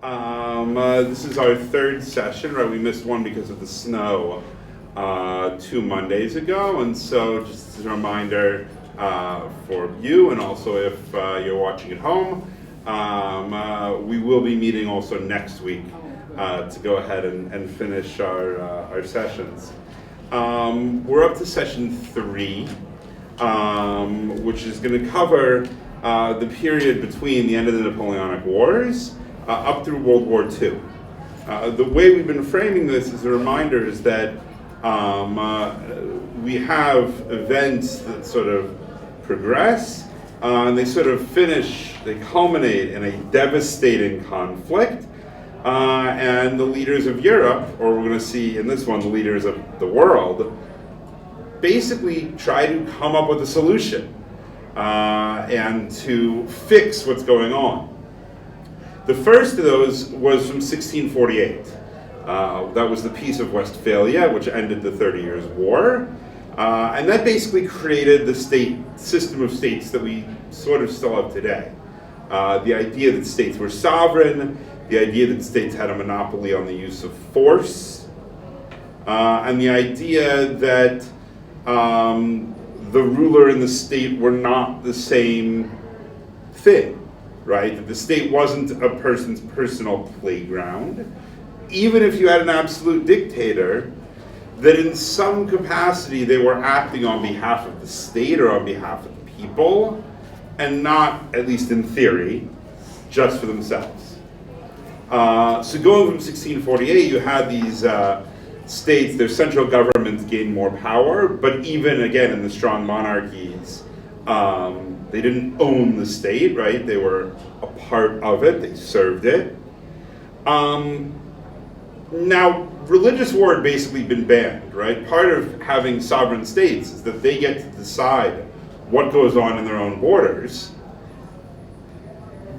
This is our third session, right? We missed one because of the snow 2 Mondays ago, and so just as a reminder for you, and also if you're watching at home, we will be meeting also next week to go ahead and finish our sessions. We're up to session 3, which is going to cover the period between the end of the Napoleonic Wars up through World War II. The way we've been framing this as a reminder is that we have events that sort of progress, and they sort of finish, they culminate in a devastating conflict, and the leaders of Europe, or we're going to see in this one, the leaders of the world, basically try to come up with a solution and to fix what's going on. The first of those was from 1648. That was the Peace of Westphalia, which ended the 30 Years' War. And that basically created the state system of states that we sort of still have today. The idea that states were sovereign, the idea that states had a monopoly on the use of force, and the idea that the ruler and the state were not the same thing. Right? That the state wasn't a person's personal playground. Even if you had an absolute dictator, that in some capacity they were acting on behalf of the state or on behalf of the people, and not, at least in theory, just for themselves. So going from 1648, you had these states, their central governments gained more power, but even again in the strong monarchies, they didn't own the state, right? They were a part of it, they served it. Now, religious war had basically been banned, right? Part of having sovereign states is that they get to decide what goes on in their own borders.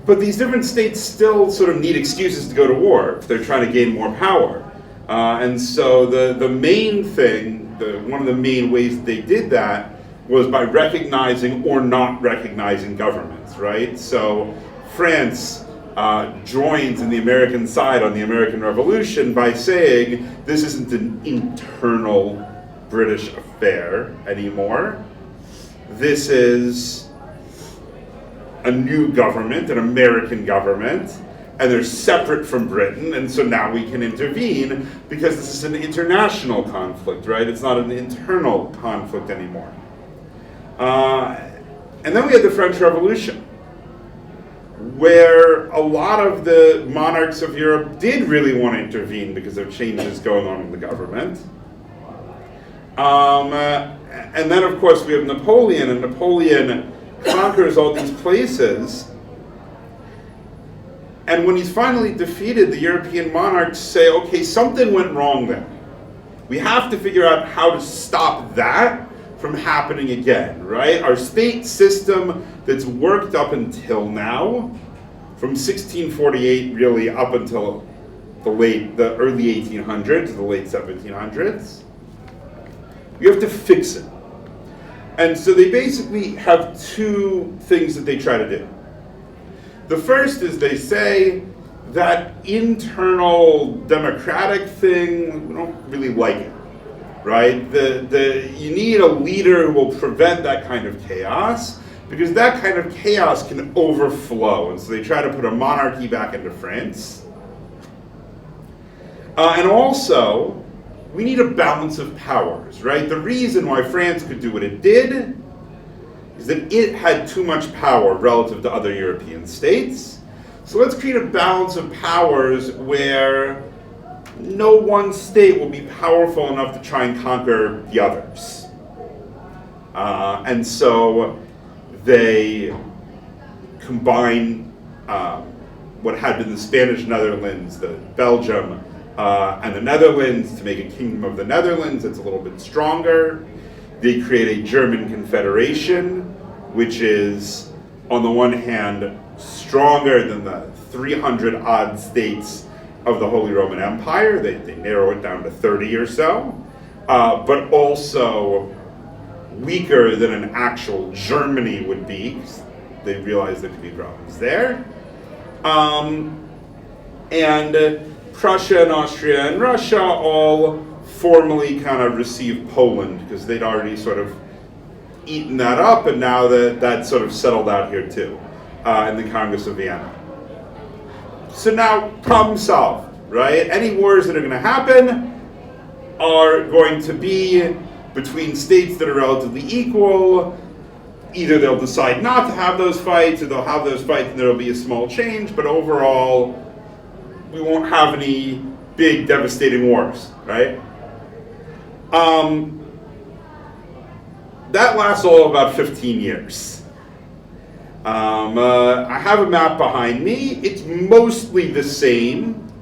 But these different states still sort of need excuses to go to war if they're trying to gain more power. And so the main thing, one of the main ways they did that was by recognizing or not recognizing governments, right? So France joins in the American side on the American Revolution by saying this isn't an internal British affair anymore. This is a new government, an American government, and they're separate from Britain, and so now we can intervene because this is an international conflict, right? It's not an internal conflict anymore. And then we had the French Revolution, where a lot of the monarchs of Europe did really want to intervene because of changes going on in the government. And then, of course, we have Napoleon, and Napoleon conquers all these places. And when he's finally defeated, the European monarchs say, okay, something went wrong then. We have to figure out how to stop that from happening again, right? Our state system that's worked up until now, from 1648 really up until the early 1800s, the late 1700s, we have to fix it. And so they basically have two things that they try to do. The first is they say that internal democratic thing, we don't really like it. Right? You need a leader who will prevent that kind of chaos, because that kind of chaos can overflow. And so they try to put a monarchy back into France. And also, we need a balance of powers, right? The reason why France could do what it did is that it had too much power relative to other European states. So let's create a balance of powers where no one state will be powerful enough to try and conquer the others. And so they combine what had been the Spanish Netherlands, the Belgium, and the Netherlands to make a Kingdom of the Netherlands that's a little bit stronger. They create a German Confederation, which is, on the one hand, stronger than the 300-odd states of the Holy Roman Empire. They narrow it down to 30 or so, but also weaker than an actual Germany would be. They realized there could be problems there. And Prussia and Austria and Russia all formally kind of received Poland because they'd already sort of eaten that up, and now that sort of settled out here too in the Congress of Vienna. So now, problem solved, right? Any wars that are going to happen are going to be between states that are relatively equal. Either they'll decide not to have those fights, or they'll have those fights and there'll be a small change, but overall, we won't have any big devastating wars, right? That lasts all about 15 years. I have a map behind me. It's mostly the same,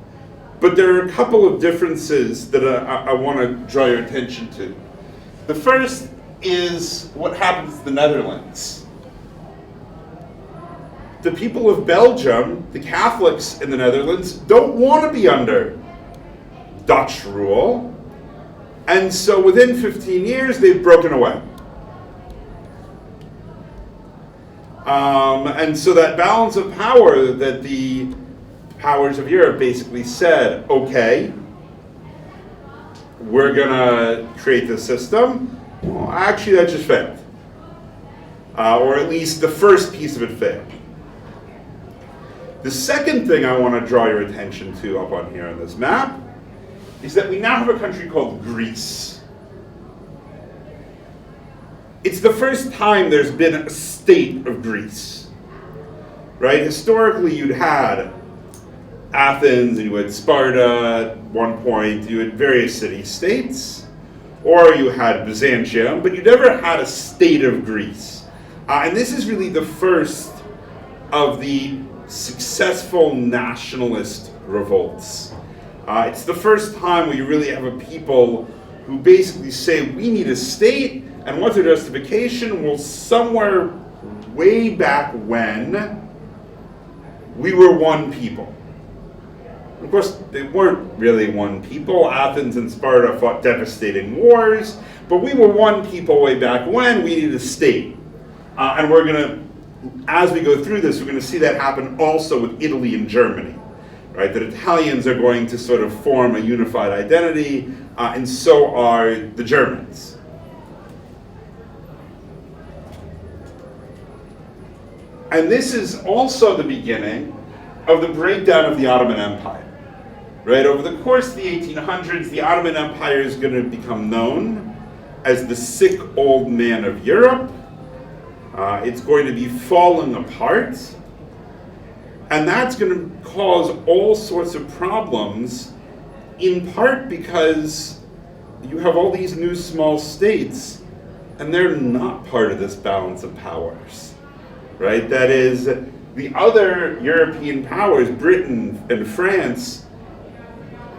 but there are a couple of differences that I want to draw your attention to. The first is what happens to the Netherlands. The people of Belgium, the Catholics in the Netherlands, don't want to be under Dutch rule, and so within 15 years they've broken away. And so that balance of power that the powers of Europe basically said, okay, we're going to create this system. Well, actually, that just failed. Or at least the first piece of it failed. The second thing I want to draw your attention to up on here on this map is that we now have a country called Greece. It's the first time there's been a state of Greece, right? Historically, you'd had Athens and you had Sparta at one point, you had various city-states, or you had Byzantium, but you never had a state of Greece. And this is really the first of the successful nationalist revolts. It's the first time where you really have a people who basically say, we need a state, and what's their justification? Well, somewhere way back when, we were one people. Of course, they weren't really one people. Athens and Sparta fought devastating wars, but we were one people way back when. We needed a state. And we're going to, as we go through this, we're going to see that happen also with Italy and Germany, right? That Italians are going to sort of form a unified identity, and so are the Germans. And this is also the beginning of the breakdown of the Ottoman Empire. Right? Over the course of the 1800s, the Ottoman Empire is going to become known as the sick old man of Europe. It's going to be falling apart. And that's going to cause all sorts of problems, in part because you have all these new small states, and they're not part of this balance of powers. Right? That is, the other European powers, Britain and France,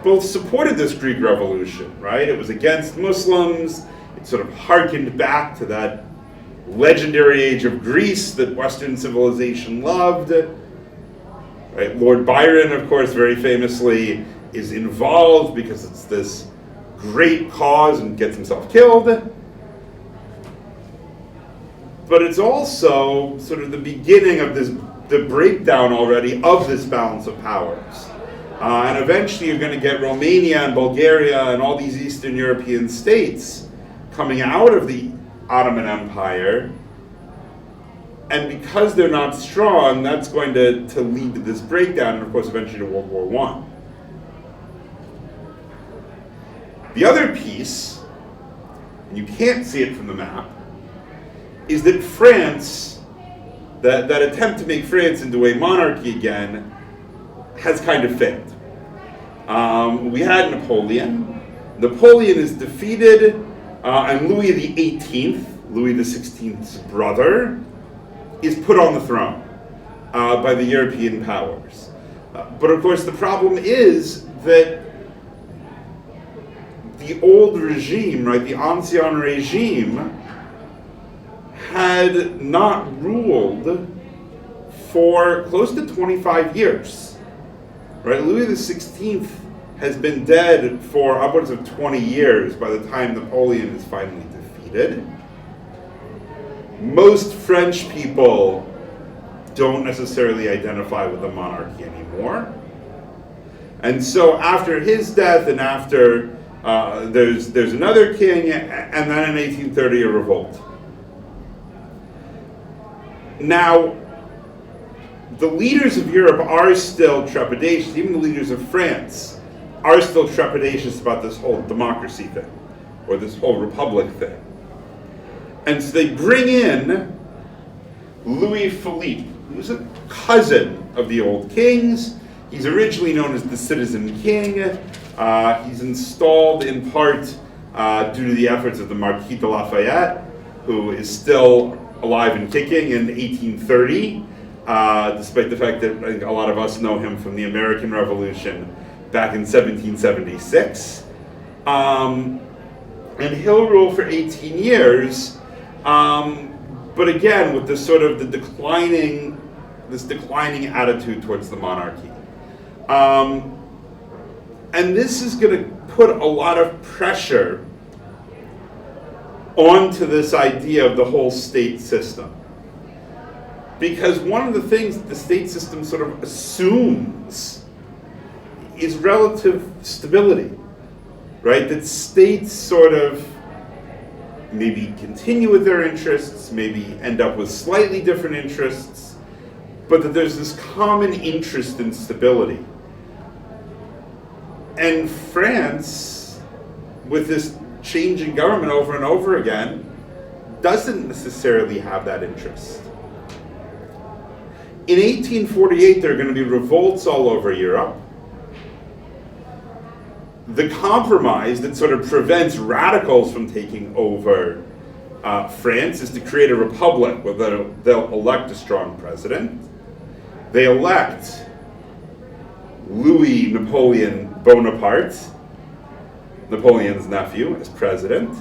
both supported this Greek Revolution, right? It was against Muslims. It sort of harkened back to that legendary age of Greece that Western civilization loved. Right? Lord Byron, of course, very famously is involved because it's this great cause and gets himself killed. But it's also sort of the beginning of the breakdown already of this balance of powers. And eventually you're going to get Romania and Bulgaria and all these Eastern European states coming out of the Ottoman Empire. And because they're not strong, that's going to lead to this breakdown, and of course eventually to World War I. The other piece, and you can't see it from the map, is that France, that attempt to make France into a monarchy again, has kind of failed. We had Napoleon. Napoleon is defeated, and Louis XVIII, Louis XVI's brother, is put on the throne by the European powers. But of course the problem is that the old regime, right, the Ancien regime, had not ruled for close to 25 years. Right? Louis XVI has been dead for upwards of 20 years by the time Napoleon is finally defeated. Most French people don't necessarily identify with the monarchy anymore. And so after his death and after there's another king, and then in 1830 a revolt. Now, the leaders of Europe are still trepidatious, even the leaders of France are still trepidatious about this whole democracy thing, or this whole republic thing. And so they bring in Louis Philippe, who's a cousin of the old kings. He's originally known as the Citizen King. He's installed in part due to the efforts of the Marquis de Lafayette, who is still alive and kicking in 1830, despite the fact that I think a lot of us know him from the American Revolution back in 1776. And he'll rule for 18 years, but again, with this sort of declining attitude towards the monarchy. And this is going to put a lot of pressure onto this idea of the whole state system. Because one of the things that the state system sort of assumes is relative stability, right? That states sort of maybe continue with their interests, maybe end up with slightly different interests, but that there's this common interest in stability. And France, with this changing government over and over again, doesn't necessarily have that interest. In 1848, there are going to be revolts all over Europe. The compromise that sort of prevents radicals from taking over France is to create a republic where they'll elect a strong president. They elect Louis Napoleon Bonaparte, Napoleon's nephew, as president.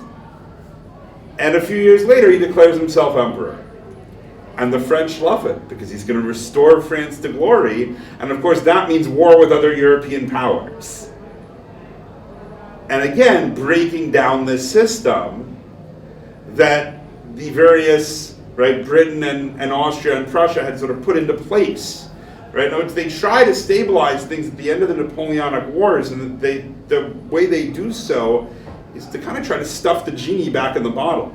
And a few years later, he declares himself emperor. And the French love it, because he's going to restore France to glory. And of course, that means war with other European powers. And again, breaking down this system that the various, right, Britain and Austria and Prussia had sort of put into place. Right? In other words, they try to stabilize things at the end of the Napoleonic Wars, and the way they do so is to kind of try to stuff the genie back in the bottle.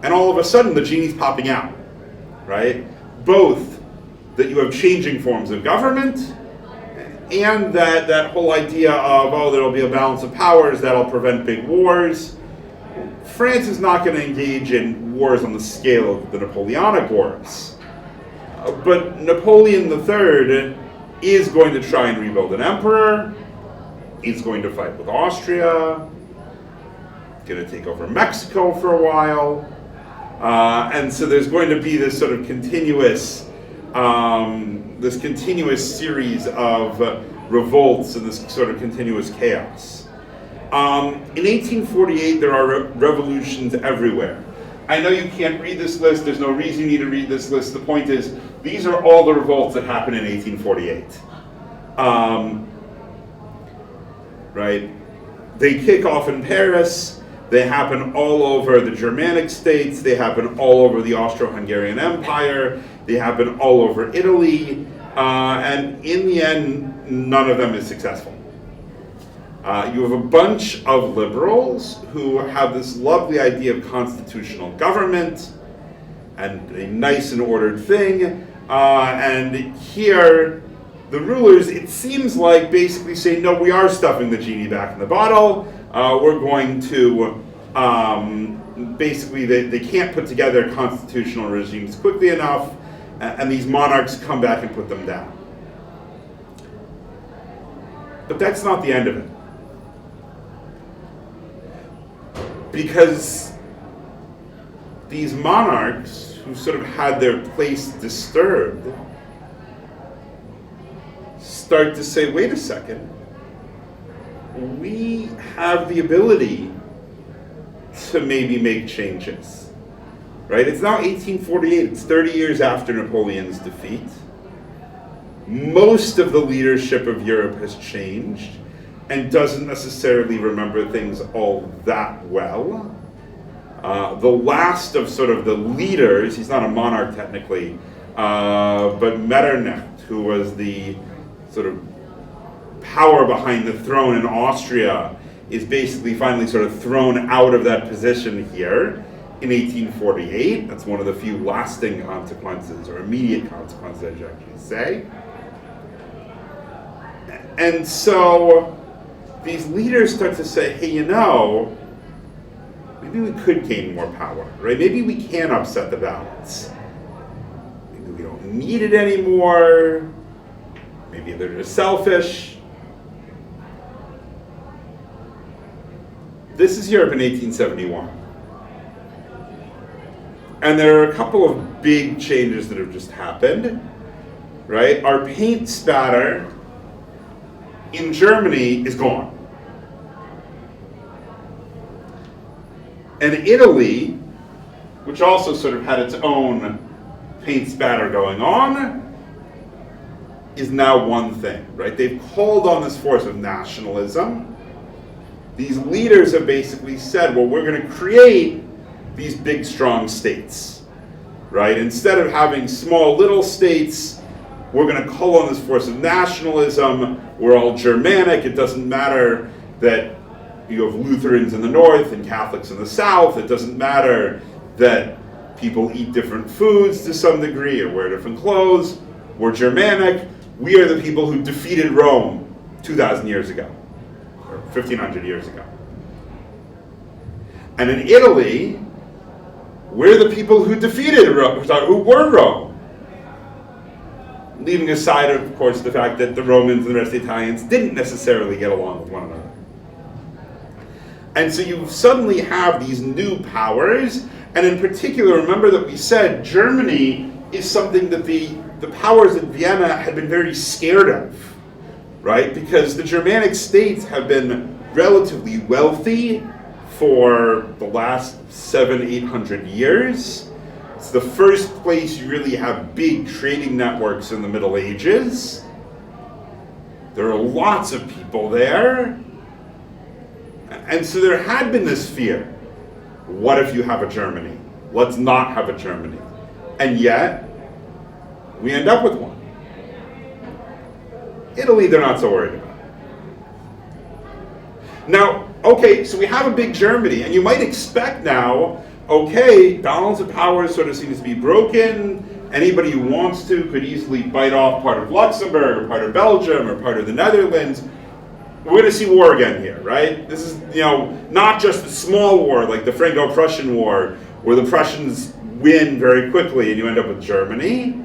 And all of a sudden, the genie's popping out, right? Both that you have changing forms of government, and that whole idea of, oh, there'll be a balance of powers that'll prevent big wars. France is not going to engage in wars on the scale of the Napoleonic Wars. But Napoleon III is going to try and rebuild an emperor. He's going to fight with Austria. Going to take over Mexico for a while. And so there's going to be this sort of continuous series of revolts and this sort of continuous chaos. In 1848, there are revolutions everywhere. I know you can't read this list. There's no reason you need to read this list. The point is, these are all the revolts that happened in 1848. Right? They kick off in Paris. They happen all over the Germanic states. They happen all over the Austro-Hungarian Empire. They happen all over Italy. And in the end, none of them is successful. You have a bunch of liberals who have this lovely idea of constitutional government and a nice and ordered thing. And here, the rulers, it seems like, basically say, no, we are stuffing the genie back in the bottle. We're going to, basically, they can't put together constitutional regimes quickly enough, and these monarchs come back and put them down. But that's not the end of it. Because these monarchs who sort of had their place disturbed start to say, wait a second, we have the ability to maybe make changes, right? It's now 1848, it's 30 years after Napoleon's defeat. Most of the leadership of Europe has changed and doesn't necessarily remember things all that well. The last of sort of the leaders, he's not a monarch technically, but Metternich, who was the sort of power behind the throne in Austria is basically finally sort of thrown out of that position here in 1848. That's one of the few lasting consequences, or immediate consequences, I should actually say. And so these leaders start to say, hey, you know, maybe we could gain more power, right? Maybe we can upset the balance. Maybe we don't need it anymore. Maybe they're just selfish. This is Europe in 1871. And there are a couple of big changes that have just happened, right? Our paint spatter in Germany is gone. And Italy, which also sort of had its own paint spatter going on, is now one thing, right? They've called on this force of nationalism. These leaders have basically said, well, we're going to create these big, strong states, right? Instead of having small, little states, we're going to call on this force of nationalism. We're all Germanic. It doesn't matter that you have Lutherans in the north and Catholics in the south. It doesn't matter that people eat different foods to some degree or wear different clothes. We're Germanic. We are the people who defeated Rome 2,000 years ago, or 1,500 years ago. And in Italy, we're the people who defeated Rome, who were Rome. Leaving aside, of course, the fact that the Romans and the rest of the Italians didn't necessarily get along with one another. And so you suddenly have these new powers, and in particular, remember that we said Germany is something that the powers at Vienna had been very scared of, right? Because the Germanic states have been relatively wealthy for the last 700-800 years. It's the first place you really have big trading networks in the Middle Ages. There are lots of people there. And so there had been this fear. What if you have a Germany? Let's not have a Germany. And yet, we end up with one. Italy, they're not so worried about. Now, okay, so we have a big Germany, and you might expect now, okay, balance of power sort of seems to be broken. Anybody who wants to could easily bite off part of Luxembourg, or part of Belgium, or part of the Netherlands. We're going to see war again here, right? This is, not just a small war like the Franco-Prussian War, where the Prussians win very quickly and you end up with Germany.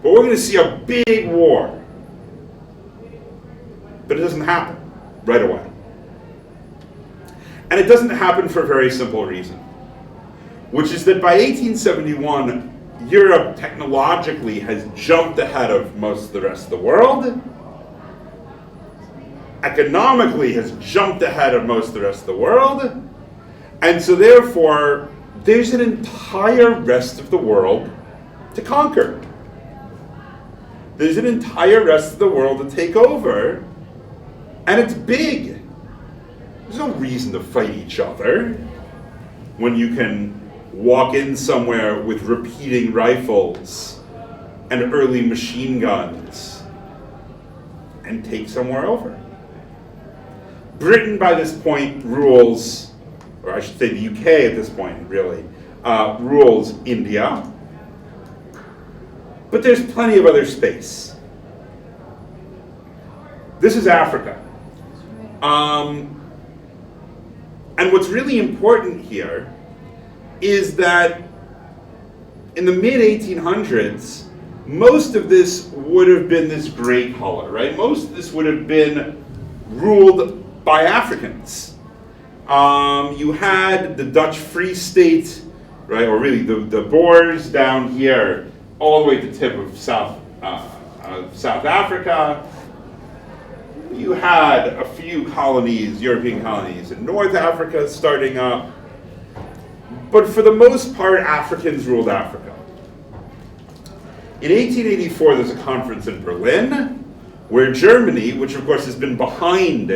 But we're going to see a big war. But it doesn't happen right away. And it doesn't happen for a very simple reason, which is that by 1871, Europe technologically has jumped ahead of most of the rest of the world. Economically has jumped ahead of most of the rest of the world. And so therefore, there's an entire rest of the world to conquer. There's an entire rest of the world to take over, and it's big. There's no reason to fight each other when you can walk in somewhere with repeating rifles and early machine guns and take somewhere over. Britain, by this point, rules, or I should say the UK at this point, really, rules India. But there's plenty of other space. This is Africa. And what's really important here is that in the mid-1800s, most of this would have been this gray color, right? Most of this would have been ruled by Africans. You had the Dutch Free State, right, or really the Boers down here, all the way to the tip of South Africa. You had a few colonies, European colonies in North Africa starting up. But for the most part, Africans ruled Africa. In 1884, there's a conference in Berlin where Germany, which of course has been behind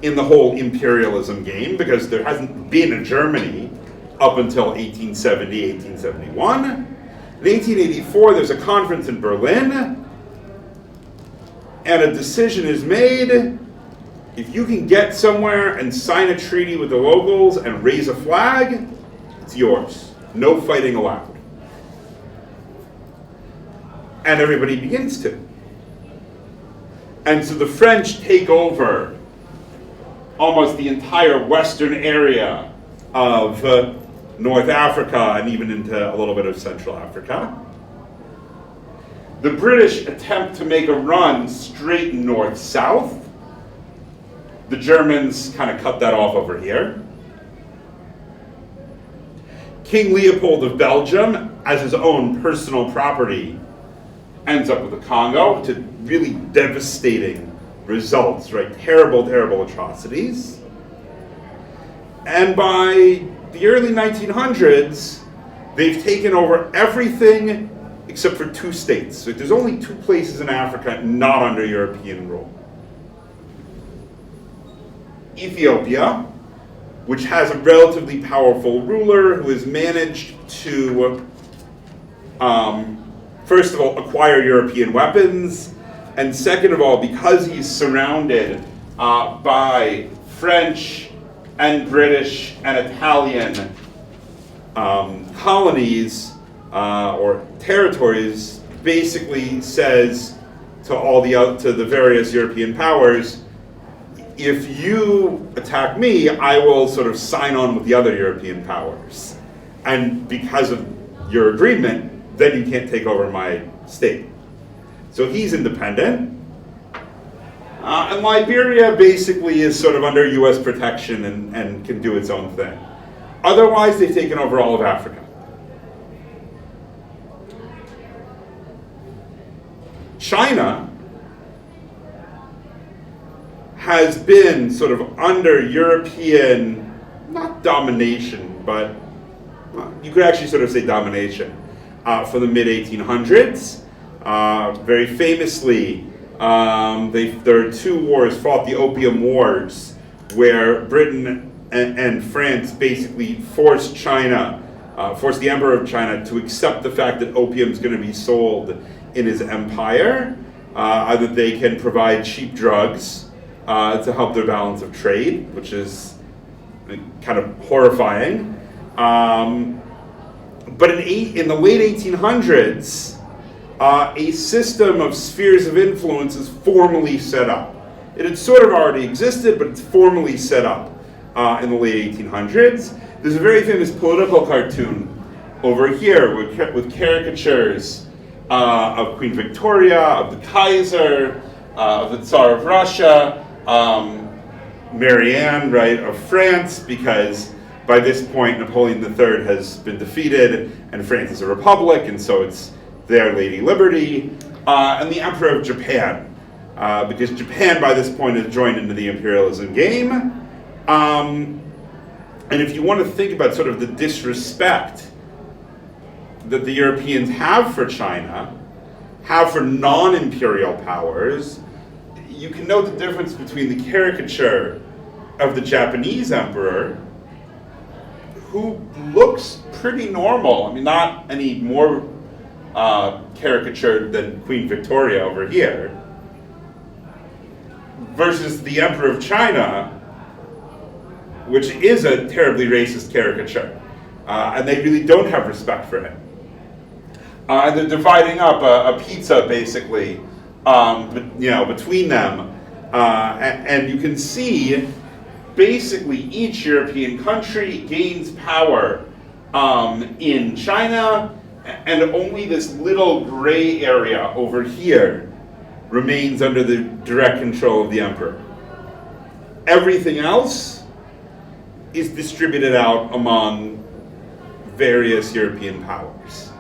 in the whole imperialism game because there hasn't been a Germany up until 1870, 1871. In 1884, there's a conference in Berlin, and a decision is made if you can get somewhere and sign a treaty with the locals and raise a flag, it's yours. No fighting allowed. And everybody begins to. And so the French take over almost the entire western area of North Africa and even into a little bit of Central Africa. The British attempt to make a run straight north-south. The Germans kind of cut that off over here. King Leopold of Belgium, as his own personal property, ends up with the Congo to really devastating results, right? Terrible, terrible atrocities. And by the early 1900s, they've taken over everything except for 2 states. So there's only 2 places in Africa not under European rule. Ethiopia, which has a relatively powerful ruler who has managed to, first of all, acquire European weapons, and second of all, because he's surrounded by French and British and Italian colonies or territories, basically says to the various European powers, if you attack me, I will sort of sign on with the other European powers. And because of your agreement, then you can't take over my state. So he's independent. And Liberia basically is sort of under US protection and can do its own thing. Otherwise, they've taken over all of Africa. China has been sort of under European, not domination, but you could actually sort of say domination, for the mid-1800s. Very famously, there are 2 wars fought, the Opium Wars, where Britain and France basically forced the Emperor of China to accept the fact that opium is going to be sold in his empire, that they can provide cheap drugs to help their balance of trade, which is kind of horrifying. But in the late 1800s, a system of spheres of influence is formally set up. It had sort of already existed, but it's formally set up in the late 1800s. There's a very famous political cartoon over here with caricatures of Queen Victoria, of the Kaiser, of the Tsar of Russia, Marianne, right, of France, because by this point Napoleon III has been defeated and France is a republic, and so it's their Lady Liberty, and the Emperor of Japan, because Japan by this point has joined into the imperialism game. And if you want to think about sort of the disrespect that the Europeans have for China, have for non-imperial powers, you can note the difference between the caricature of the Japanese emperor, who looks pretty normal. I mean, not any more caricatured than Queen Victoria over here, versus the Emperor of China, which is a terribly racist caricature. And they really don't have respect for him. And they're dividing up a pizza, basically, between them. And you can see, basically, each European country gains power in China, and only this little gray area over here remains under the direct control of the emperor. Everything else is distributed out among various European powers.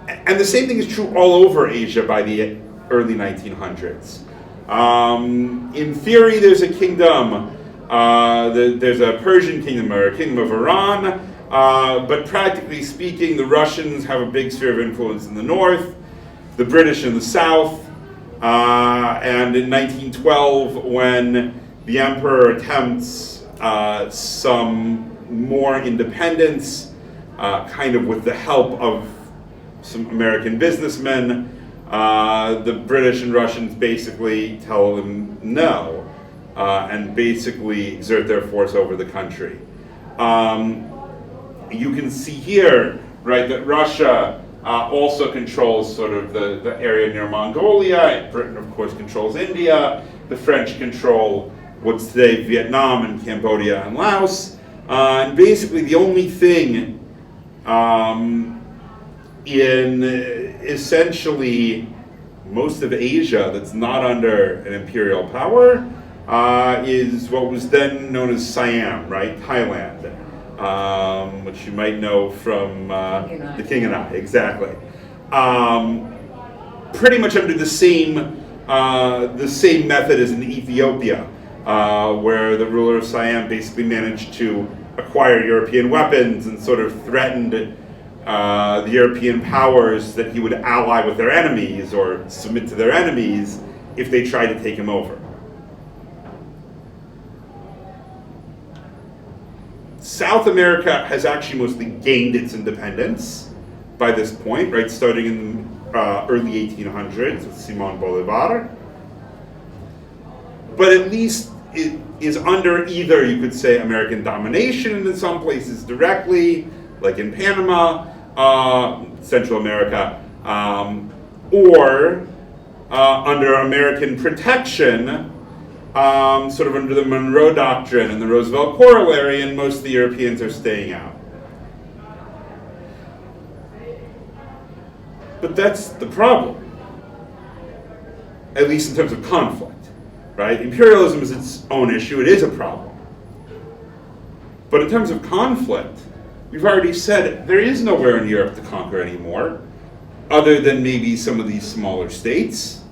And the same thing is true all over Asia by the early 1900s. In theory, there's a kingdom, there's a Persian kingdom or a kingdom of Iran, but practically speaking, the Russians have a big sphere of influence in the north, the British in the south, and in 1912, when the emperor attempts some more independence, kind of with the help of some American businessmen, the British and Russians basically tell him no. and basically exert their force over the country. You can see here, right, that Russia also controls sort of the area near Mongolia. Britain, of course, controls India. The French control what's today Vietnam and Cambodia and Laos. And basically the only thing in essentially most of Asia that's not under an imperial power is what was then known as Siam, right? Thailand, which you might know from The King and I, exactly. Pretty much under the same method as in Ethiopia, where the ruler of Siam basically managed to acquire European weapons and sort of threatened the European powers that he would ally with their enemies or submit to their enemies if they tried to take him over. South America has actually mostly gained its independence by this point, right, starting in the early 1800s with Simón Bolívar. But at least it is under either, you could say, American domination, and in some places directly, like in Panama, Central America, or under American protection, sort of under the Monroe Doctrine and the Roosevelt Corollary, and most of the Europeans are staying out. But that's the problem, at least in terms of conflict, right? Imperialism is its own issue, it is a problem. But in terms of conflict, we've already said there is nowhere in Europe to conquer anymore, other than maybe some of these smaller states.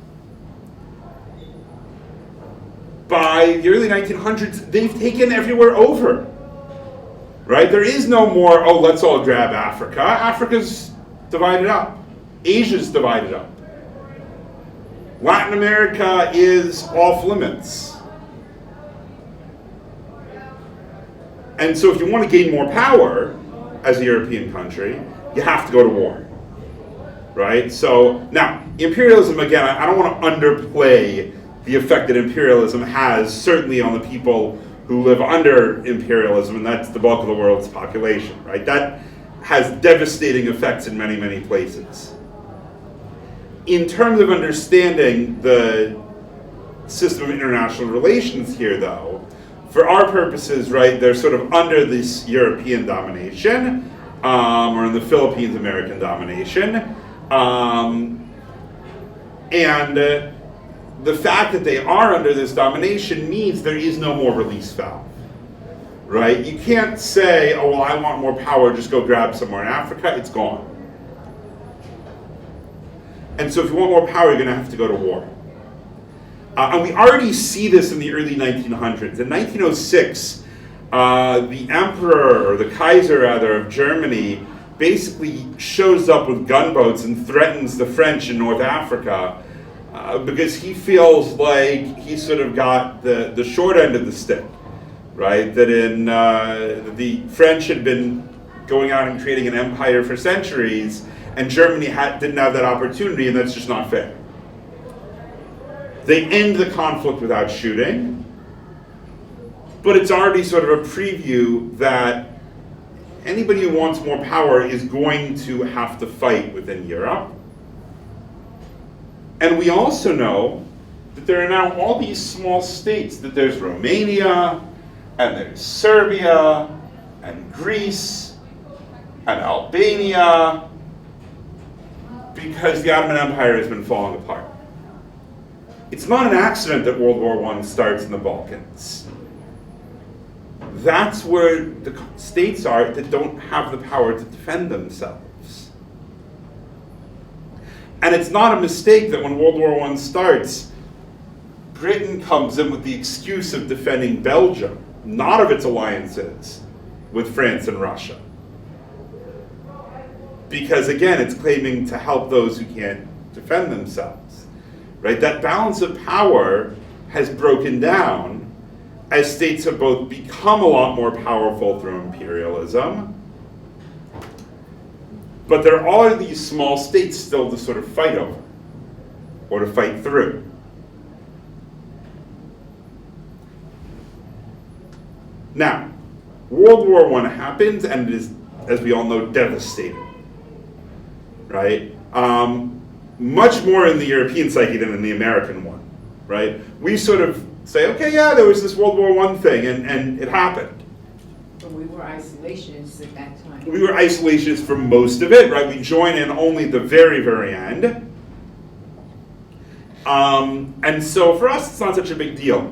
By the early 1900s, they've taken everywhere over, right? There is no more, oh, let's all grab Africa. Africa's divided up. Asia's divided up. Latin America is off limits. And so if you want to gain more power as a European country, you have to go to war, right? So now, imperialism, again, I don't want to underplay the effect that imperialism has, certainly on the people who live under imperialism, and that's the bulk of the world's population, right? That has devastating effects in many, many places. In terms of understanding the system of international relations here, though, for our purposes, right, they're sort of under this European domination, or in the Philippines, American domination, and the fact that they are under this domination means there is no more release valve, right? You can't say, oh, well, I want more power, just go grab somewhere in Africa. It's gone. And so if you want more power, you're going to have to go to war. And we already see this in the early 1900s. In 1906, the emperor, or the Kaiser rather, of Germany basically shows up with gunboats and threatens the French in North Africa because he feels like he sort of got the short end of the stick, right? That the French had been going out and creating an empire for centuries, and Germany didn't have that opportunity, and that's just not fair. They end the conflict without shooting, but it's already sort of a preview that anybody who wants more power is going to have to fight within Europe. And we also know that there are now all these small states, that there's Romania, and there's Serbia, and Greece, and Albania, because the Ottoman Empire has been falling apart. It's not an accident that World War I starts in the Balkans. That's where the states are that don't have the power to defend themselves. And it's not a mistake that when World War I starts, Britain comes in with the excuse of defending Belgium, not of its alliances with France and Russia. Because again, it's claiming to help those who can't defend themselves. Right? That balance of power has broken down as states have both become a lot more powerful through imperialism, but there are these small states still to sort of fight over, or to fight through. Now, World War I happens, and it is, as we all know, devastating, right? Much more in the European psyche than in the American one, right? We sort of say, okay, yeah, there was this World War I thing, and it happened. But we were isolationists at that time. We were isolationists for most of it, right? We join in only at the very, very end. And so for us, it's not such a big deal.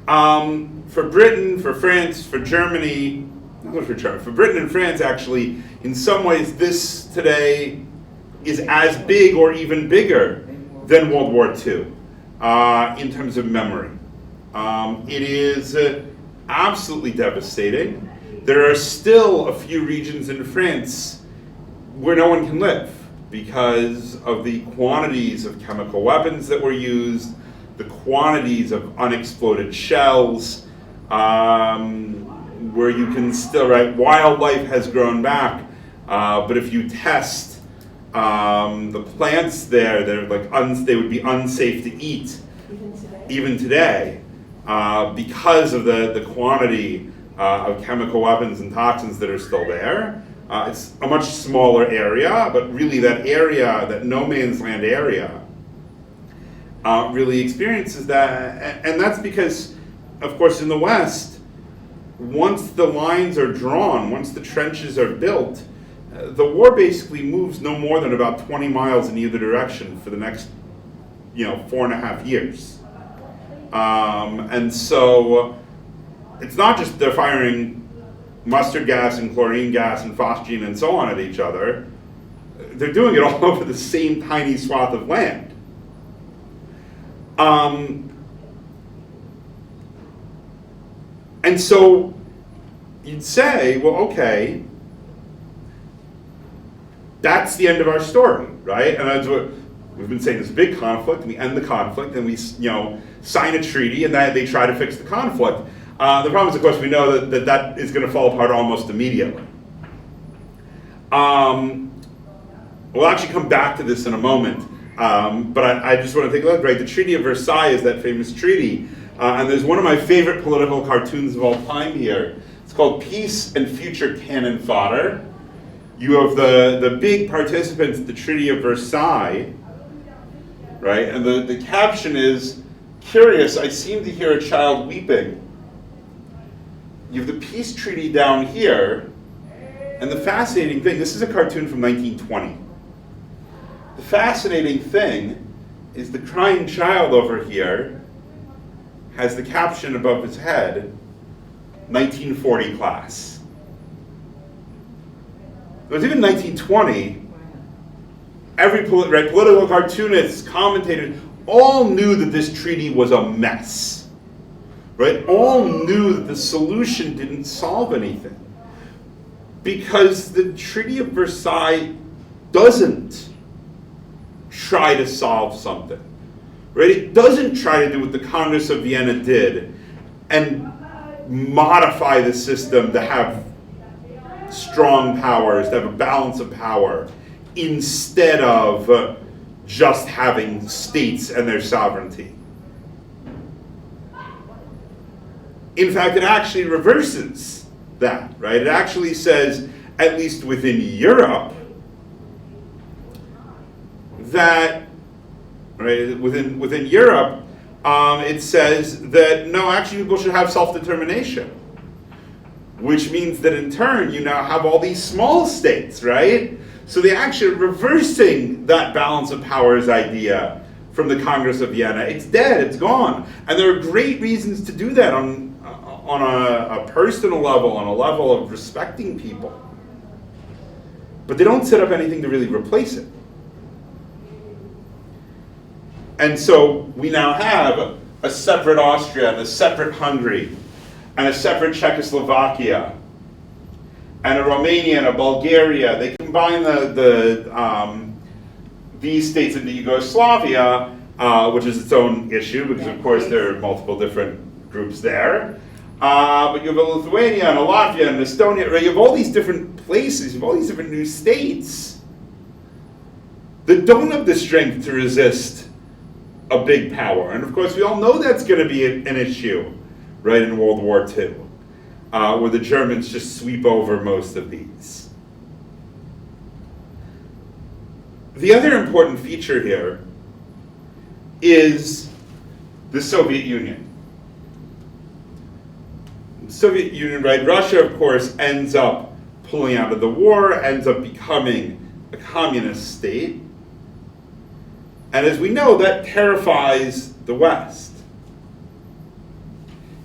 For Britain, for France, for Germany, not for Germany, for Britain and France, actually, in some ways, this today is as big or even bigger than World War II in terms of memory. It is absolutely devastating. There are still a few regions in France where no one can live because of the quantities of chemical weapons that were used, the quantities of unexploded shells, where you can still, right, wildlife has grown back, but if you test the plants there, they're like they would be unsafe to eat, even today, because of the quantity of chemical weapons and toxins that are still there. It's a much smaller area, but really that area, that no man's land area, really experiences that. And that's because, of course, in the West, once the lines are drawn, once the trenches are built, the war basically moves no more than about 20 miles in either direction for the next, 4.5 years. And so it's not just they're firing mustard gas and chlorine gas and phosgene and so on at each other. They're doing it all over the same tiny swath of land. And so you'd say, well, okay, that's the end of our story, right? And that's what we've been saying, this big conflict, and we end the conflict, and we sign a treaty, and they try to fix the conflict. The problem is, of course, we know that is going to fall apart almost immediately. We'll actually come back to this in a moment, but I just want to take a look, right? The Treaty of Versailles is that famous treaty, and there's one of my favorite political cartoons of all time here. It's called Peace and Future Cannon Fodder. You have the big participants at the Treaty of Versailles, right? And the caption is, "Curious, I seem to hear a child weeping." You have the peace treaty down here, and the fascinating thing, this is a cartoon from 1920. The fascinating thing is the crying child over here has the caption above his head, 1940 class. It was even 1920, every political cartoonist, commentators, all knew that this treaty was a mess. Right? All knew that the solution didn't solve anything. Because the Treaty of Versailles doesn't try to solve something. Right? It doesn't try to do what the Congress of Vienna did and modify the system to have strong powers, to have a balance of power, instead of just having states and their sovereignty. In fact, it actually reverses that, right? It actually says, at least within Europe, that, right, within Europe, it says that, no, actually people should have self-determination. Which means that in turn, you now have all these small states, right? So they actually are reversing that balance of powers idea from the Congress of Vienna. It's dead, it's gone. And there are great reasons to do that on a personal level, on a level of respecting people. But they don't set up anything to really replace it. And so we now have a separate Austria and a separate Hungary and a separate Czechoslovakia and a Romania and a Bulgaria. They combine these states into Yugoslavia, which is its own issue because, of course, there are multiple different groups there. But you have a Lithuania and a Latvia and Estonia, right? You have all these different places, you have all these different new states that don't have the strength to resist a big power. And of course, we all know that's going to be an issue, right, in World War II, where the Germans just sweep over most of these. The other important feature here is the Soviet Union. The Soviet Union, right, Russia, of course, ends up pulling out of the war, ends up becoming a communist state. And as we know, that terrifies the West.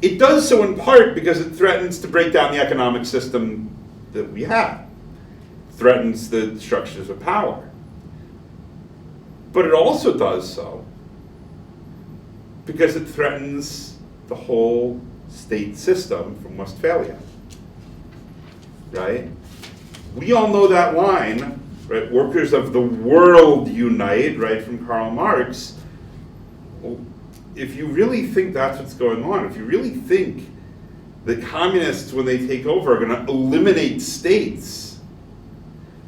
It does so in part because it threatens to break down the economic system that we have. It threatens the structures of power. But it also does so because it threatens the whole state system from Westphalia, right? We all know that line, right? Workers of the world unite, right, from Karl Marx. Well, if you really think that's what's going on, if you really think that communists, when they take over, are going to eliminate states,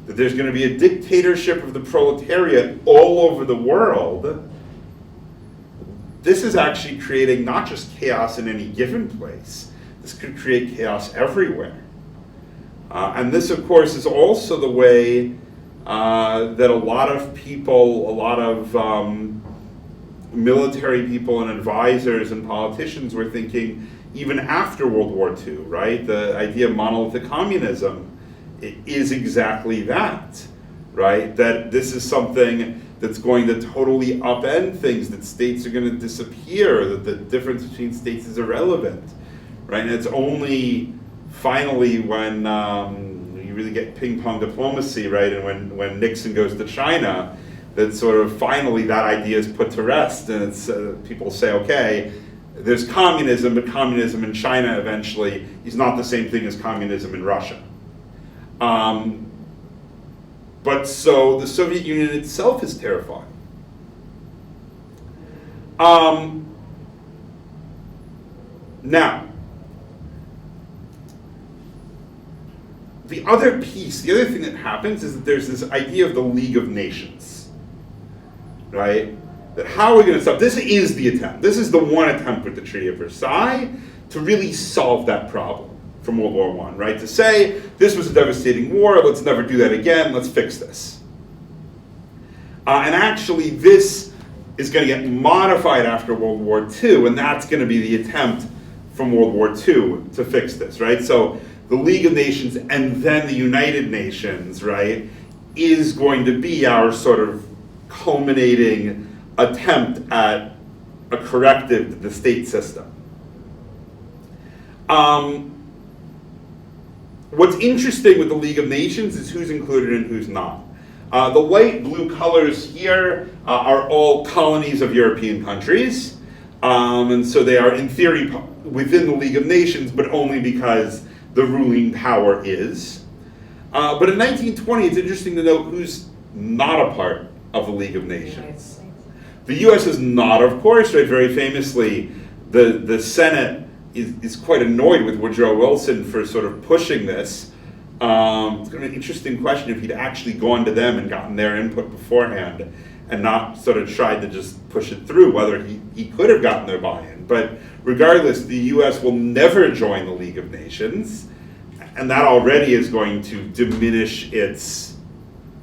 that there's going to be a dictatorship of the proletariat all over the world, this is actually creating not just chaos in any given place, this could create chaos everywhere. And this, of course, is also the way that a lot of people, a lot of military people and advisors and politicians were thinking even after World War II, right? The idea of monolithic communism is exactly that, right? That this is something that's going to totally upend things, that states are going to disappear, that the difference between states is irrelevant, right? And it's only finally when you really get ping pong diplomacy, right? And when Nixon goes to China, that sort of finally that idea is put to rest, and it's people say, okay, there's communism, but communism in China eventually is not the same thing as communism in Russia. But so the Soviet Union itself is terrifying. Now, the other piece, the other thing that happens is that there's this idea of the League of Nations, right? That how are we going to stop? This is the attempt. This is the one attempt with the Treaty of Versailles to really solve that problem from World War I, right? To say, this was a devastating war, let's never do that again, let's fix this. And actually, this is going to get modified after World War II, and that's going to be the attempt from World War II to fix this, right? So the League of Nations and then the United Nations, right, is going to be our sort of culminating attempt at a corrective to the state system. What's interesting with the League of Nations is who's included and who's not. The light blue colors here are all colonies of European countries. And so they are, in theory, within the League of Nations, but only because the ruling power is. But in 1920, it's interesting to note who's not a part of the League of Nations. The US is not, of course, right? Very famously, the Senate is quite annoyed with Woodrow Wilson for sort of pushing this. It's going to be an interesting question if he'd actually gone to them and gotten their input beforehand and not sort of tried to just push it through, whether he could have gotten their buy-in. But regardless, the US will never join the League of Nations, and that already is going to diminish its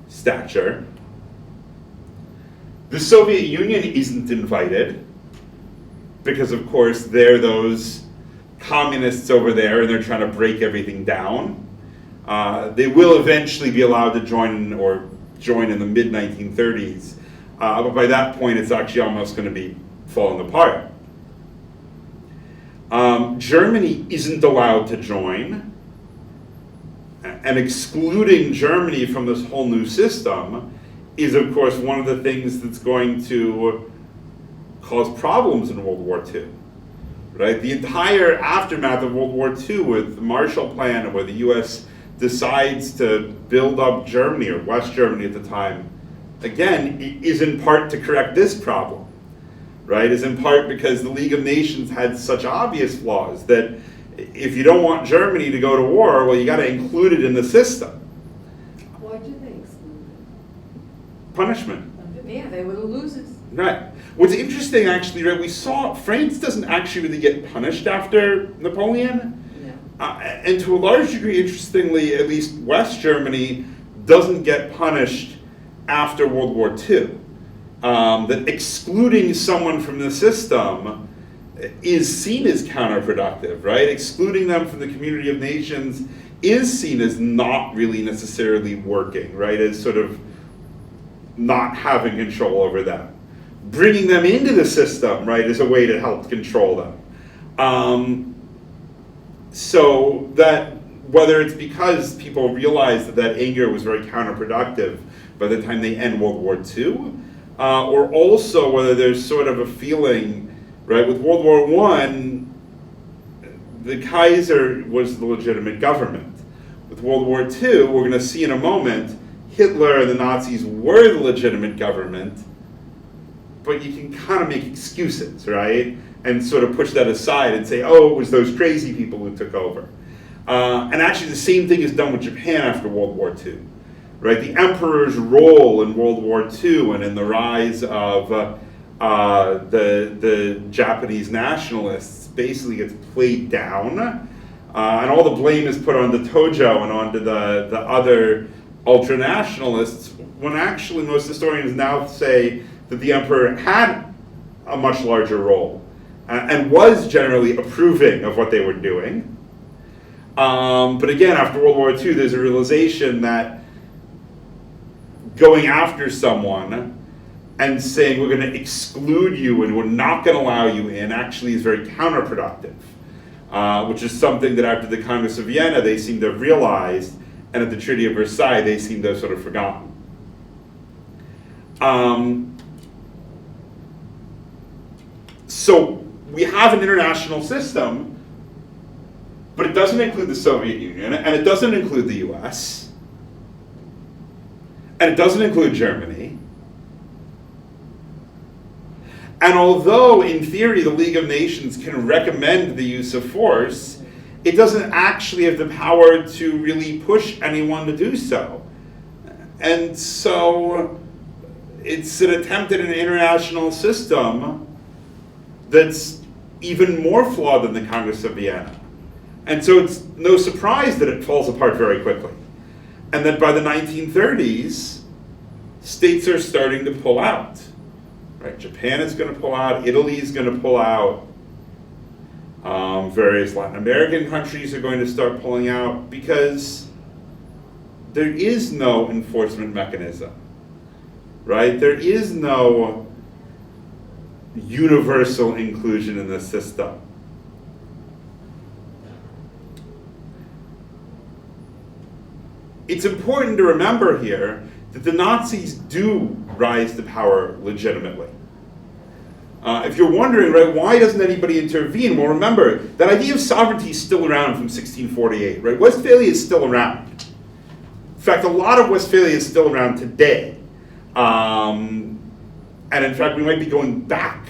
stature. The Soviet Union isn't invited because, of course, they're those communists over there and they're trying to break everything down. They will eventually be allowed to join in the mid-1930s, but by that point it's actually almost going to be falling apart. Germany isn't allowed to join, and excluding Germany from this whole new system is, of course, one of the things that's going to cause problems in World War II. Right? The entire aftermath of World War II with the Marshall Plan, and where the US decides to build up Germany, or West Germany at the time, again, is in part to correct this problem. Right? Is in part because the League of Nations had such obvious flaws that if you don't want Germany to go to war, well, you got to include it in the system. Why did they exclude it? Punishment. Yeah, they were the losers. Right. What's interesting, actually, right, we saw France doesn't actually really get punished after Napoleon. No. And to a large degree, interestingly, at least West Germany doesn't get punished after World War II. That excluding someone from the system is seen as counterproductive, right? Excluding them from the community of nations is seen as not really necessarily working, right? As sort of not having control over them. Bringing them into the system, right, is a way to help control them. So that whether it's because people realize that anger was very counterproductive by the time they end World War II, or also whether there's sort of a feeling, right, with World War I, the Kaiser was the legitimate government. With World War II, we're going to see in a moment, Hitler and the Nazis were the legitimate government, but you can kind of make excuses, right? And sort of push that aside and say, oh, it was those crazy people who took over. And actually the same thing is done with Japan after World War II, right? The emperor's role in World War II and in the rise of the Japanese nationalists basically gets played down. And all the blame is put onto Tojo and onto the other ultra-nationalists, when actually most historians now say that the emperor had a much larger role and was generally approving of what they were doing. But again, after World War II, there's a realization that going after someone and saying we're going to exclude you and we're not going to allow you in actually is very counterproductive, which is something that after the Congress of Vienna they seem to have realized, and at the Treaty of Versailles they seem to have sort of forgotten. So we have an international system, but it doesn't include the Soviet Union, and it doesn't include the US, and it doesn't include Germany. And although, in theory, the League of Nations can recommend the use of force, it doesn't actually have the power to really push anyone to do so. And so it's an attempt at an international system that's even more flawed than the Congress of Vienna. And so it's no surprise that it falls apart very quickly. And that by the 1930s, states are starting to pull out. Right? Japan is going to pull out, Italy is going to pull out, various Latin American countries are going to start pulling out because there is no enforcement mechanism, right? There is no universal inclusion in the system. It's important to remember here that the Nazis do rise to power legitimately. If you're wondering, right, why doesn't anybody intervene? Well, remember, that idea of sovereignty is still around from 1648, right? Westphalia is still around. In fact, a lot of Westphalia is still around today. And in fact, we might be going back,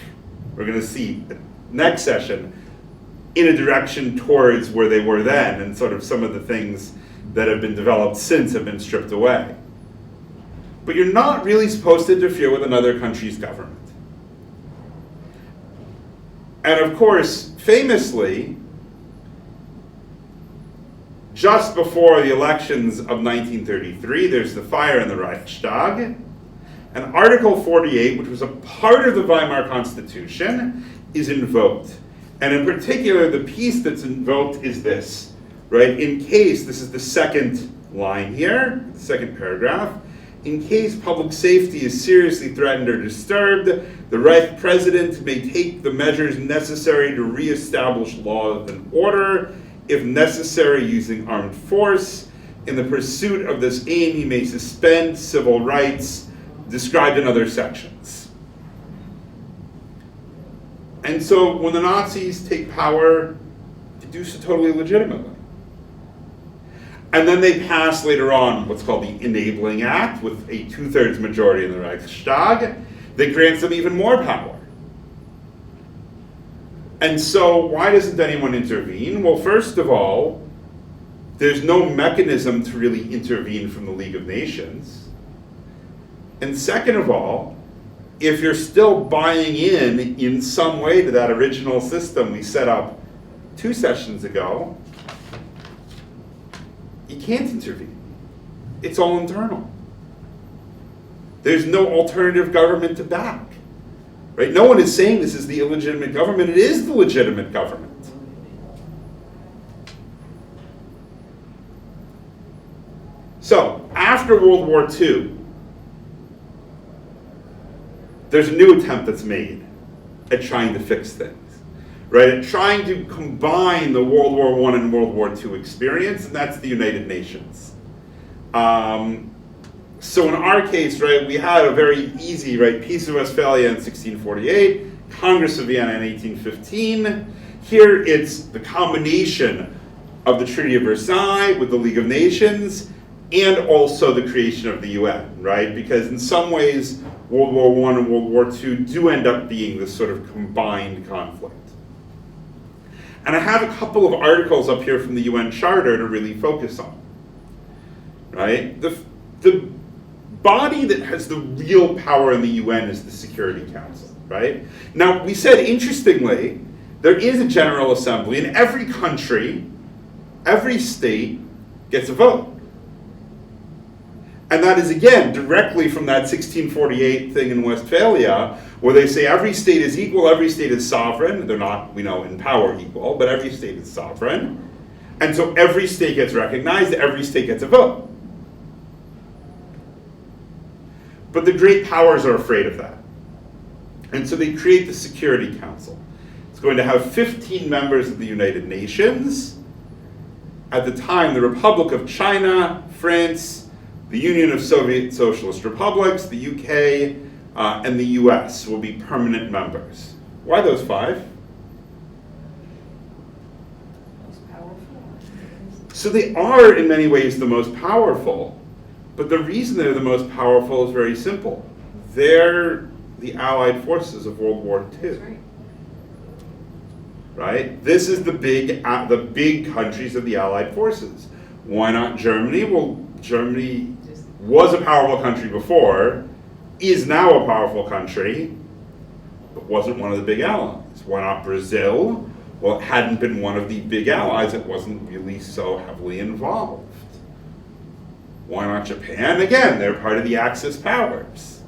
we're going to see next session, in a direction towards where they were then, and sort of some of the things that have been developed since have been stripped away. But you're not really supposed to interfere with another country's government. And of course, famously, just before the elections of 1933, there's the fire in the Reichstag, and Article 48, which was a part of the Weimar Constitution, is invoked. And in particular, the piece that's invoked is this, right? In case, this is the second line here, the second paragraph, in case public safety is seriously threatened or disturbed, the Reich President may take the measures necessary to reestablish law and order, if necessary using armed force. In the pursuit of this aim, he may suspend civil rights described in other sections. And so when the Nazis take power, they do so totally legitimately. And then they pass later on what's called the Enabling Act with a 2/3 majority in the Reichstag that grants them even more power. And so why doesn't anyone intervene? Well, first of all, there's no mechanism to really intervene from the League of Nations. And second of all, if you're still buying in some way to that original system we set up 2 sessions ago, you can't intervene. It's all internal. There's no alternative government to back. Right? No one is saying this is the illegitimate government. It is the legitimate government. So, after World War II, there's a new attempt that's made at trying to fix things, right? At trying to combine the World War I and World War II experience, and that's the United Nations. So in our case, right, we had a very easy, right, Peace of Westphalia in 1648, Congress of Vienna in 1815. Here it's the combination of the Treaty of Versailles with the League of Nations, and also the creation of the UN, right? Because in some ways, World War I and World War II do end up being this sort of combined conflict. And I have a couple of articles up here from the UN Charter to really focus on, right? The body that has the real power in the UN is the Security Council, right? Now, we said, interestingly, there is a General Assembly, and every country, every state gets a vote. And that is, again, directly from that 1648 thing in Westphalia, where they say every state is equal, every state is sovereign. They're not, we know, in power equal, but every state is sovereign. And so every state gets recognized, every state gets a vote. But the great powers are afraid of that. And so they create the Security Council. It's going to have 15 members of the United Nations. At the time, the Republic of China, France, the Union of Soviet Socialist Republics, the UK, and the US will be permanent members. Why those 5? Most powerful. So they are, in many ways, the most powerful, but the reason they're the most powerful is very simple. They're the Allied forces of World War II. That's right. Right? This is the big countries of the Allied forces. Why not Germany? Well, Germany was a powerful country before, is now a powerful country, but wasn't one of the big allies. Why not Brazil? Well, it hadn't been one of the big allies. It wasn't really so heavily involved. Why not Japan? Again, they're part of the Axis powers.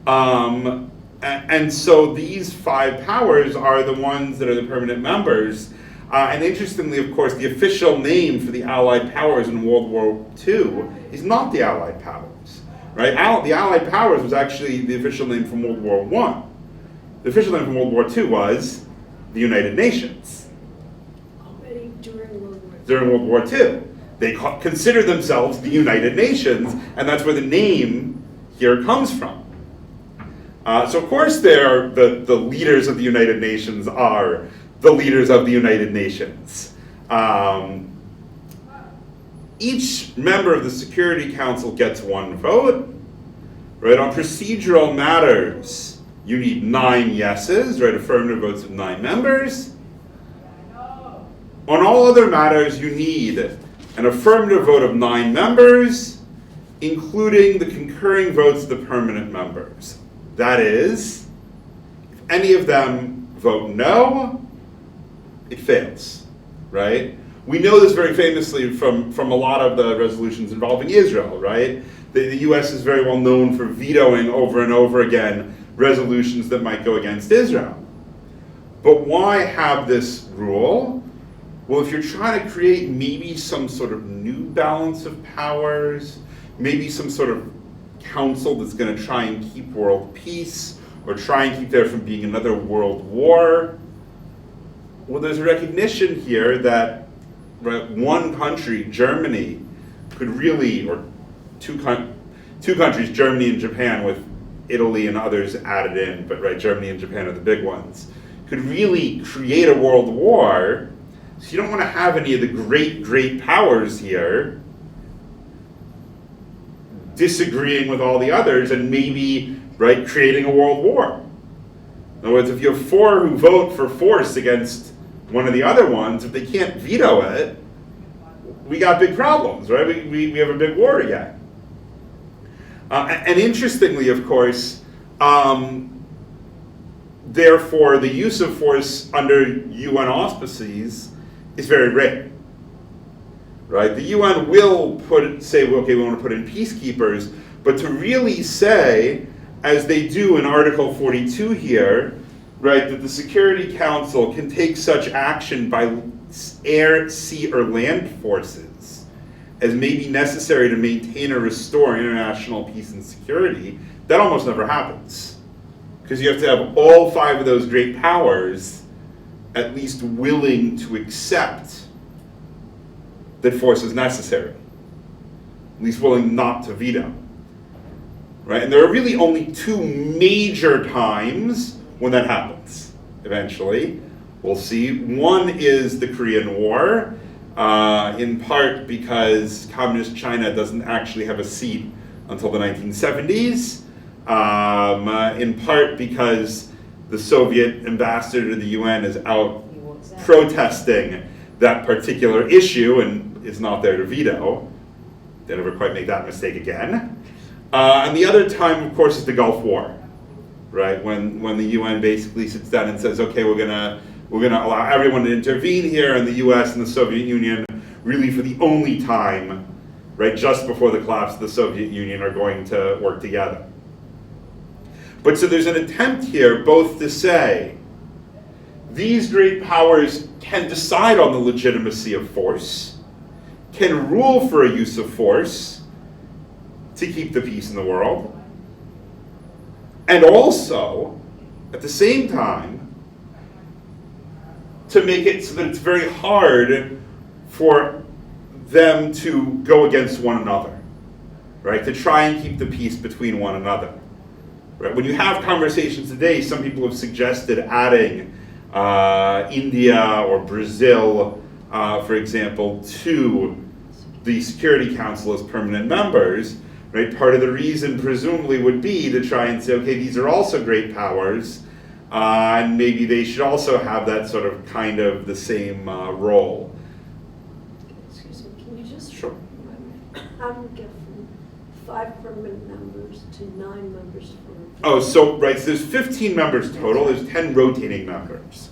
And so these 5 powers are the ones that are the permanent members. And interestingly, of course, the official name for the Allied powers in World War II is not the Allied powers, right? The Allied powers was actually the official name from World War I. The official name from World War II was the United Nations. Already during World War II. During World War II. They considered themselves the United Nations, and that's where the name here comes from. So of course the leaders of the United Nations are the leaders of the United Nations. Each member of the Security Council gets 1 vote. Right? On procedural matters, you need 9 yeses, right? Affirmative votes of 9 members. On all other matters, you need an affirmative vote of 9 members, including the concurring votes of the permanent members. That is, if any of them vote no, it fails, right? We know this very famously from a lot of the resolutions involving Israel, right? The US is very well known for vetoing over and over again resolutions that might go against Israel. But why have this rule? Well, if you're trying to create maybe some sort of new balance of powers, maybe some sort of council that's going to try and keep world peace, or try and keep there from being another world war, well, there's a recognition here that one country, Germany, could really, or two countries, Germany and Japan, with Italy and others added in, but Germany and Japan are the big ones, could really create a world war. So you don't want to have any of the great powers here disagreeing with all the others and maybe creating a world war. In other words, if you have 4 who vote for force against one of the other ones, if they can't veto it, we got big problems, right? We have a big war again. And interestingly, of course, therefore, the use of force under UN auspices is very rare, right? The UN will say, well, okay, we want to put in peacekeepers, but to really say, as they do in Article 42 here, right, that the Security Council can take such action by air, sea, or land forces as may be necessary to maintain or restore international peace and security, that almost never happens. Because you have to have all 5 of those great powers at least willing to accept that force is necessary, at least willing not to veto. Right? And there are really only 2 major times when that happens, eventually. We'll see. One is the Korean War, in part because Communist China doesn't actually have a seat until the 1970s, in part because the Soviet ambassador to the UN is out protesting that particular issue and is not there to veto. They never quite make that mistake again. And the other time, of course, is the Gulf War, right? When the UN basically sits down and says, okay, we're gonna allow everyone to intervene here, and the US and the Soviet Union, really for the only time, right, just before the collapse of the Soviet Union, are going to work together. But so there's an attempt here both to say, these great powers can decide on the legitimacy of force, can rule for a use of force to keep the peace in the world, and also, at the same time, to make it so that it's very hard for them to go against one another, right? To try and keep the peace between one another. Right? When you have conversations today, some people have suggested adding India or Brazil, for example, to the Security Council as permanent members. Right? Part of the reason, presumably, would be to try and say, okay, these are also great powers, and maybe they should also have that sort of kind of the same role. Excuse me, can you just? Sure. How do we get from 5 permanent members to 9 members for? Oh, so, right, so there's 15 members total, there's 10 rotating members.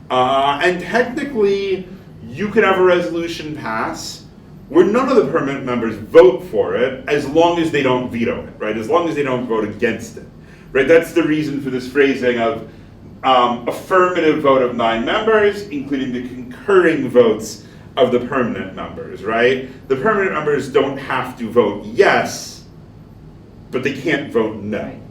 And technically, you could have a resolution pass where none of the permanent members vote for it, as long as they don't veto it, right? As long as they don't vote against it, right? That's the reason for this phrasing of affirmative vote of 9 members, including the concurring votes of the permanent members, right? The permanent members don't have to vote yes, but they can't vote no.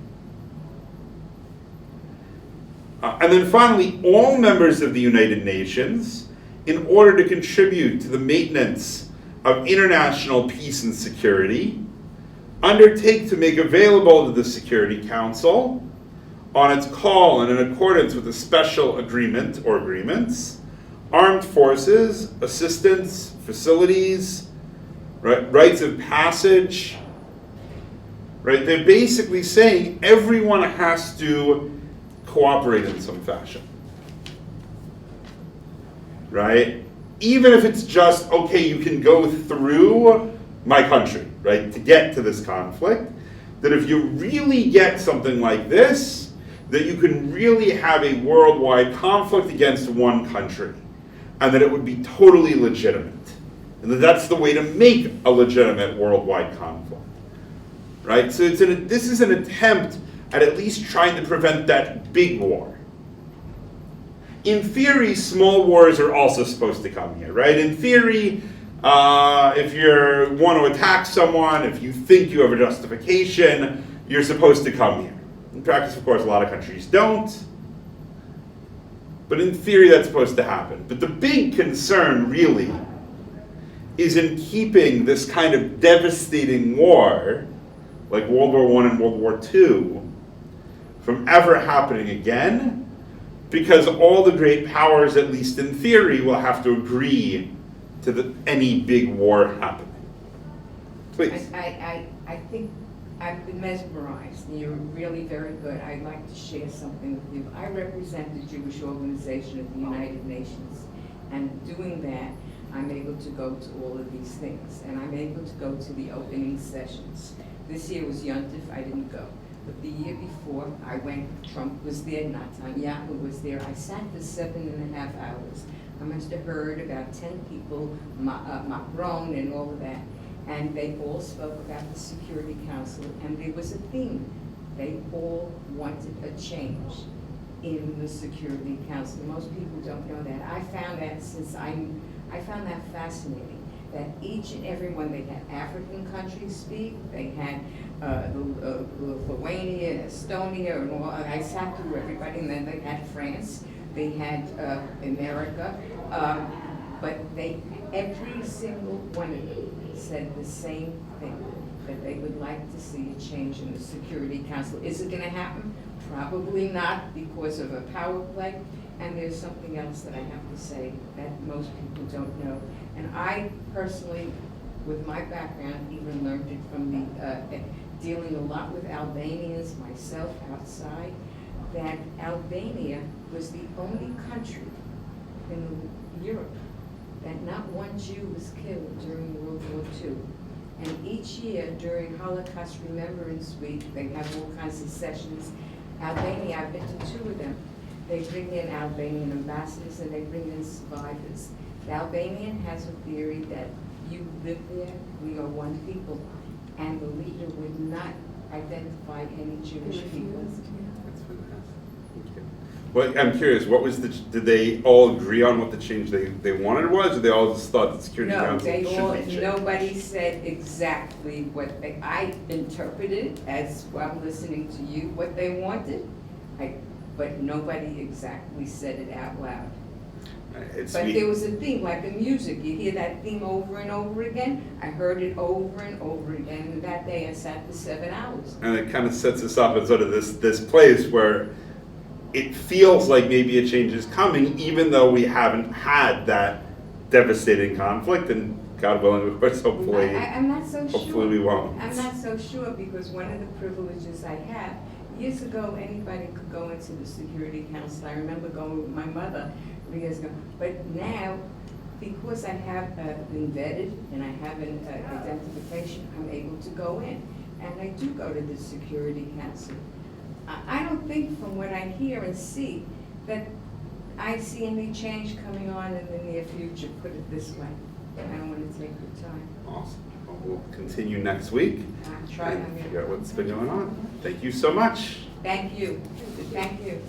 And then finally, all members of the United Nations, in order to contribute to the maintenance of international peace and security, undertake to make available to the Security Council, on its call and in accordance with a special agreement or agreements, armed forces, assistance, facilities, right, rites of passage, right? They're basically saying everyone has to cooperate in some fashion, right? Even if it's just, okay, you can go through my country, right, to get to this conflict, that if you really get something like this, that you can really have a worldwide conflict against one country, and that it would be totally legitimate, and that that's the way to make a legitimate worldwide conflict, right? So this is an attempt at least trying to prevent that big war. In theory, small wars are also supposed to come here, right? In theory, if you want to attack someone, if you think you have a justification, you're supposed to come here. In practice, of course, a lot of countries don't. But in theory, that's supposed to happen. But the big concern, really, is in keeping this kind of devastating war, like World War I and World War II, from ever happening again, because all the great powers, at least in theory, will have to agree to any big war happening. Please. I think I've been mesmerized, and you're really very good. I'd like to share something with you. I represent the Jewish Organization of the United Nations, and doing that, I'm able to go to all of these things, and I'm able to go to the opening sessions. This year was Yontif, I didn't go. But the year before, I went, Trump was there, Netanyahu was there. I sat for 7.5 hours. I must have heard about 10 people, Macron and all of that. And they all spoke about the Security Council, and there was a theme. They all wanted a change in the Security Council. Most people don't know that. I found that I found that fascinating, that each and every one, they had African countries speak, they had Lithuania, Estonia, and all. I sat through everybody, and then they had France, they had America, but every single one of them said the same thing, that they would like to see a change in the Security Council. Is it going to happen? Probably not, because of a power play. And there's something else that I have to say that most people don't know. And I personally, with my background, even learned it from the dealing a lot with Albanians myself outside, that Albania was the only country in Europe that not one Jew was killed during World War II. And each year during Holocaust Remembrance Week, they have all kinds of sessions. Albania, I've been to 2 of them. They bring in Albanian ambassadors and they bring in survivors. The Albanian has a theory that you live there, we are one people, and the leader would not identify any Jewish people. That's fantastic. Thank you. Well, I'm curious, did they all agree on what the change they wanted was, or they all just thought the Security Council should be changed? Nobody said exactly what I interpreted as, while listening to you, what they wanted, but nobody exactly said it out loud. But there was a theme, like in music, you hear that theme over and over again. I heard it over and over again, and that day I sat for 7 hours. And it kind of sets us up in sort of this place where it feels like maybe a change is coming, even though we haven't had that devastating conflict, and God willing, of course, hopefully, I'm not so sure. Hopefully we won't. I'm not so sure, because one of the privileges I have, years ago, anybody could go into the Security Council. I remember going with my mother 3 years ago. But now, because I have been vetted and I have an identification, I'm able to go in. And I do go to the Security Council. I don't think, from what I hear and see, that I see any change coming on in the near future, put it this way. I don't want to take your time. Awesome. Well, we'll continue next week. I'll try. And figure out what's been going on. Thank you so much. Thank you. Thank you.